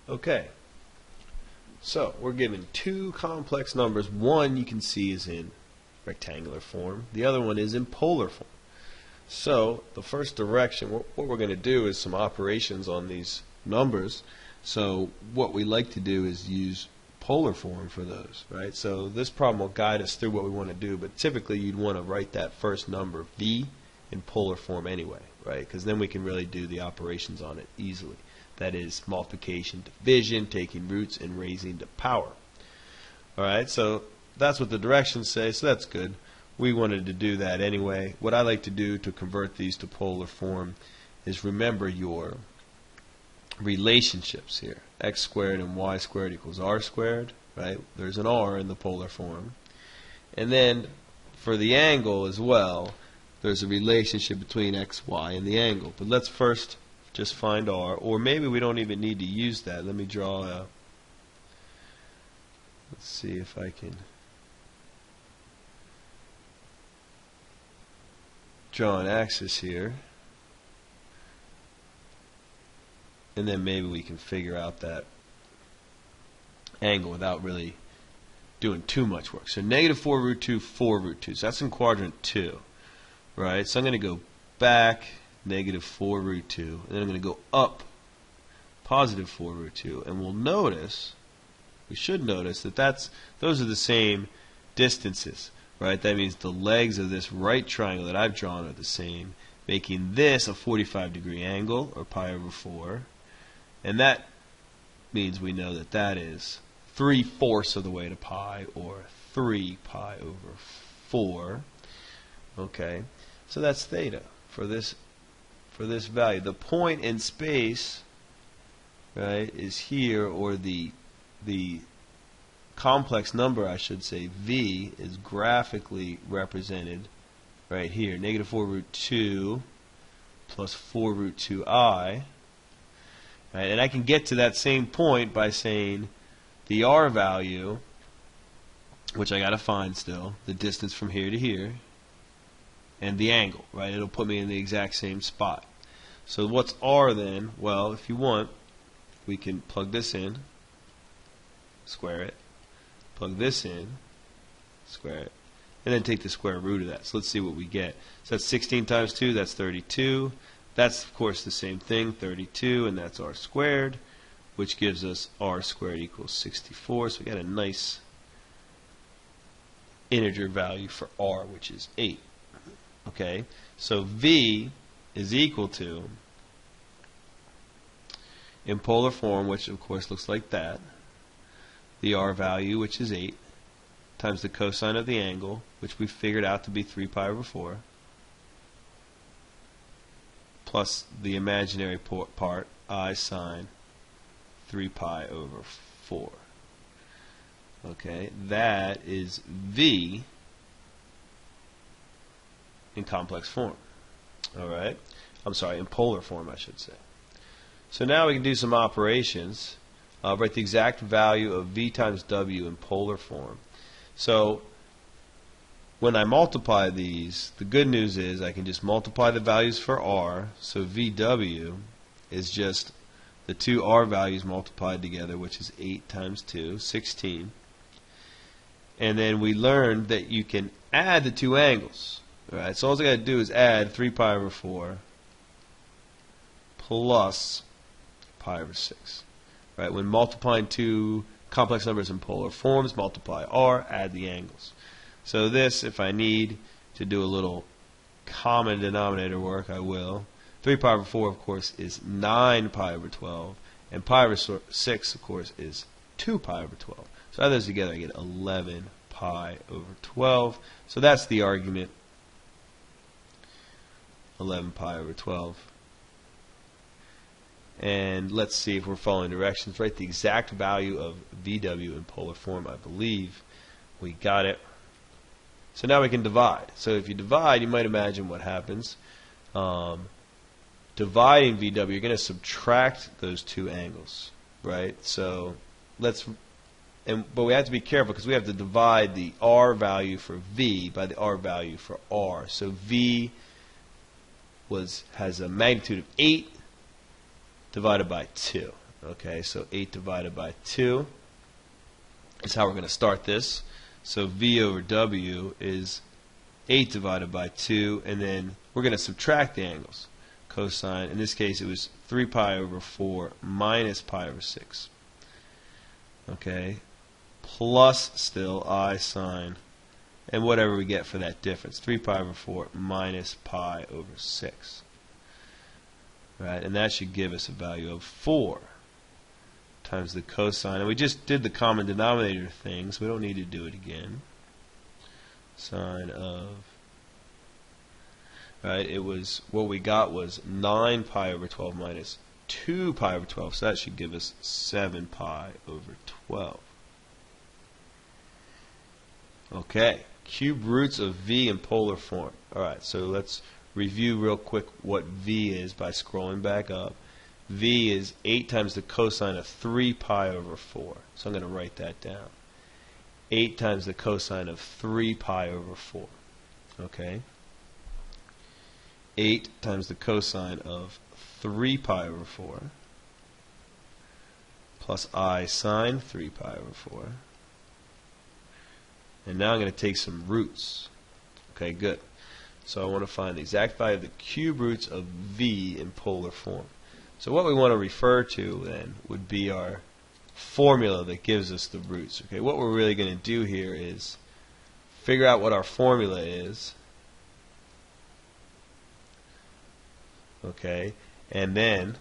Okay, so we're given two complex numbers. One you can see is in rectangular form. The other one is in polar form. So the first direction, what we're going to do is some operations on these numbers. So what we like to do is use polar form for those, right? So this problem will guide us through what we want to do, but typically you'd want to write that first number, v, in polar form anyway, right? Because then we can really do the operations on it easily. That is multiplication, division, taking roots, and raising to power. Alright, so that's what the directions say, so that's good. We wanted to do that anyway. What I like to do to convert these to polar form is remember your relationships here. X squared and y squared equals r squared, right? There's an r in the polar form. And then for the angle as well, there's a relationship between x, y, and the angle. But let's first just find r, or maybe we don't even need to use that. Let me draw a, let's see if I can draw an axis here, and then maybe we can figure out that angle without really doing too much work. So negative 4 root 2, 4 root 2. So that's in quadrant 2, right? So I'm going to go back negative 4 root 2, and then I'm going to go up positive 4 root 2, and we'll notice, we should notice that those are the same distances, right? That means the legs of this right triangle that I've drawn are the same, making this a 45-degree angle, or pi over 4, and that means we know that that is 3/4 of the way to pi, or 3 pi over 4. Okay, so that's theta for this value. The point in space, right, is here, or the complex number, I should say, v, is graphically represented right here. Negative 4 root 2 plus 4 root 2i. Right, and I can get to that same point by saying the r value, which I got to find still, the distance from here to here, and the angle, right? It'll put me in the exact same spot. So what's r then? Well, if you want, we can plug this in, square it, plug this in, square it, and then take the square root of that. So let's see what we get. So that's 16 times 2, that's 32. That's, of course, the same thing, 32, and that's r squared, which gives us r squared equals 64. So we got a nice integer value for r, which is 8. Okay, so v is equal to, in polar form, which of course looks like that, the r value, which is 8, times the cosine of the angle, which we figured out to be 3 pi over 4, plus the imaginary part, I sine 3 pi over 4. Okay, that is v in complex form. Alright, I'm sorry, in polar form, I should say. So now we can do some operations. Write the exact value of v times w in polar form. So when I multiply these, the good news is I can just multiply the values for r. So vw is just the two r values multiplied together, which is 8 times 2, 16. And then we learned that you can add the two angles. Alright, so all I got to do is add 3 pi over 4 plus pi over 6. Right, when multiplying two complex numbers in polar forms, multiply r, add the angles. So this, if I need to do a little common denominator work, I will. 3 pi over 4, of course, is 9 pi over 12, and pi over 6, of course, is 2 pi over 12. So add those together, I get 11 pi over 12. So that's the argument, 11 pi over 12. And let's see if we're following directions. Write the exact value of VW in polar form. I believe we got it. So now we can divide. So if you divide, you might imagine what happens. Dividing VW, you're going to subtract those two angles, right? So but we have to be careful because we have to divide the R value for V by the R value for R. So V has a magnitude of 8 divided by 2. Okay, so 8 divided by 2 is how we're going to start this. So V over W is 8 divided by 2, and then we're going to subtract the angles. Cosine, in this case, it was 3 pi over 4 minus pi over 6. Okay, plus still I sine, and whatever we get for that difference, 3 pi over 4 minus pi over 6. Right, and that should give us a value of 4 times the cosine. And we just did the common denominator thing, so we don't need to do it again. Sine of, right, it was, what we got was 9 pi over 12 minus 2 pi over 12, so that should give us 7 pi over 12. Okay, cube roots of V in polar form. Alright, so let's review real quick what V is by scrolling back up. V is 8 times the cosine of 3 pi over 4. So I'm going to write that down. 8 times the cosine of 3 pi over 4. Okay? 8 times the cosine of 3 pi over 4 plus I sine 3 pi over 4. And now I'm going to take some roots. Okay, good. So I want to find the exact value of the cube roots of V in polar form. So what we want to refer to then would be our formula that gives us the roots. Okay, what we're really going to do here is figure out what our formula is. Okay, and then,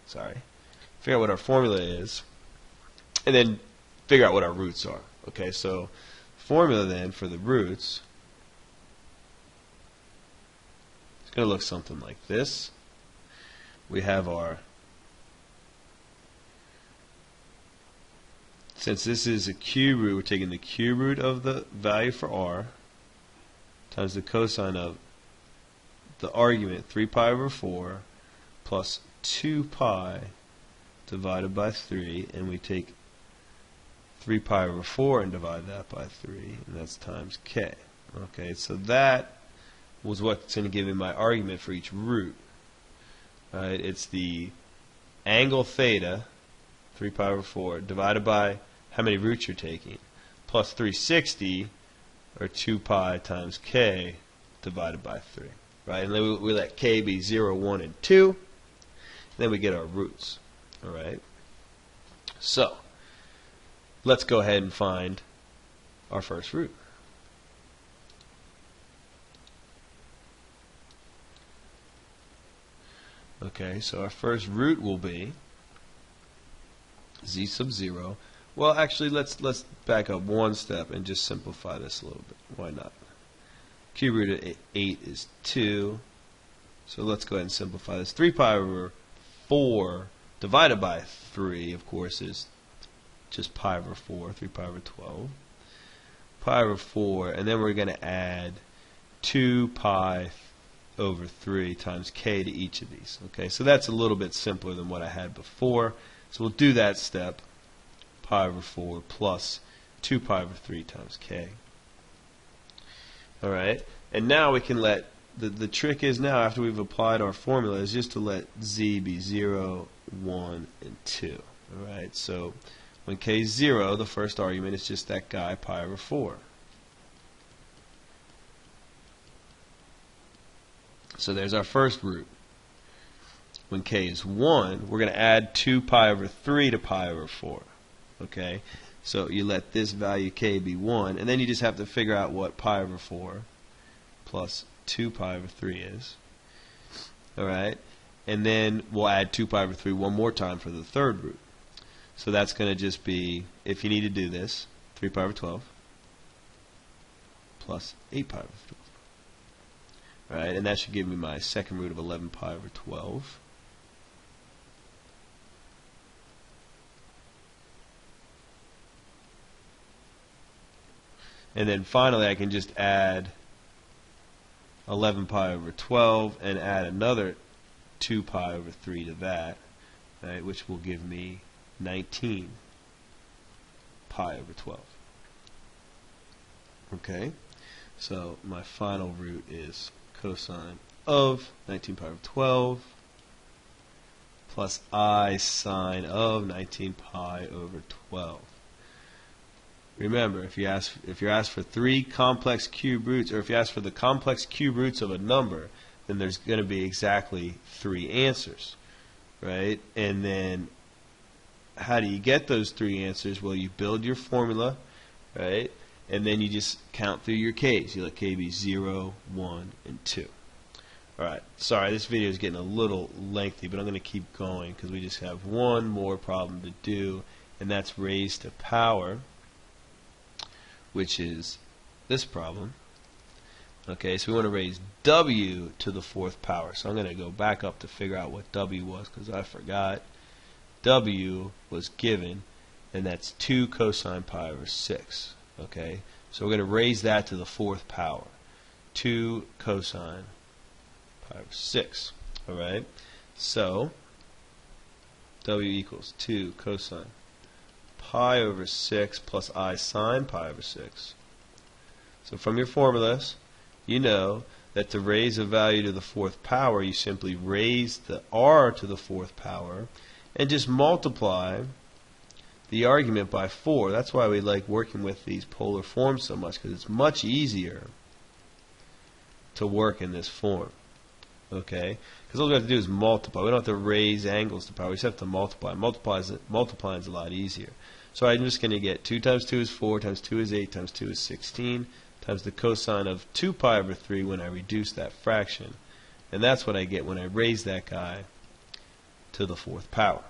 figure out what our formula is, and then figure out what our roots are. Okay, so formula then for the roots is going to look something like this. We have our, since this is a cube root, we're taking the cube root of the value for r times the cosine of the argument 3 pi over 4 plus 2 pi divided by 3, and we take 3 pi over 4 and divide that by 3, and that's times k. Okay, so that was what's going to give me my argument for each root. Right, it's the angle theta, 3 pi over 4, divided by how many roots you're taking, plus 360, or 2 pi times k, divided by 3. Right, and then we let k be 0, 1, and 2, and then we get our roots. Alright, so let's go ahead and find our first root. Okay, so our first root will be z sub 0. Well, actually, let's back up one step and just simplify this a little bit. Why not? Cube root of 8 is 2. So let's go ahead and simplify this. 3 pi over 4 divided by 3, of course, is just pi over 4, 3 pi over 12. Pi over 4, and then we're going to add 2 pi over 3 times k to each of these. Okay, so that's a little bit simpler than what I had before. So we'll do that step, pi over 4 plus 2 pi over 3 times k. Alright, and now we can let, the trick is now, after we've applied our formula, is just to let z be 0, 1, and 2. Alright, so when k is 0, the first argument is just that guy, pi over 4. So there's our first root. When k is 1, we're going to add 2 pi over 3 to pi over 4. Okay? So you let this value k be 1, and then you just have to figure out what pi over 4 plus 2 pi over 3 is. Alright? And then we'll add 2 pi over 3 one more time for the third root. So that's going to just be, if you need to do this, 3 pi over 12 plus 8 pi over 12. Alright, and that should give me my second root of 11 pi over 12. And then finally I can just add 11 pi over 12 and add another 2 pi over 3 to that, right, which will give me 19 pi over 12. Okay, so my final root is cosine of 19 pi over 12 plus I sine of 19 pi over 12. Remember, if you're asked for 3 complex cube roots, or if you ask for the complex cube roots of a number, then there's going to be exactly 3 answers, right? And then how do you get those 3 answers? Well, you build your formula, right? And then you just count through your k's. You let k be 0, 1, and 2. Alright, sorry, this video is getting a little lengthy, but I'm going to keep going because we just have one more problem to do, and that's raised to power, which is this problem. Okay, so we want to raise w to the 4th power. So I'm going to go back up to figure out what w was because I forgot. W was given, and that's 2 cosine pi over 6. Okay, so we're going to raise that to the 4th power. 2 cosine pi over 6. Alright, so w equals 2 cosine pi over 6 plus I sine pi over 6. So from your formulas, you know that to raise a value to the 4th power, you simply raise the r to the 4th power and just multiply the argument by 4. That's why we like working with these polar forms so much, because it's much easier to work in this form. Okay? Because all we have to do is multiply. We don't have to raise angles to power. We just have to multiply. Multiplying is a lot easier. So I'm just going to get 2 times 2 is 4, times 2 is 8, times 2 is 16, times the cosine of 2 pi over 3 when I reduce that fraction. And that's what I get when I raise that guy to the 4th power.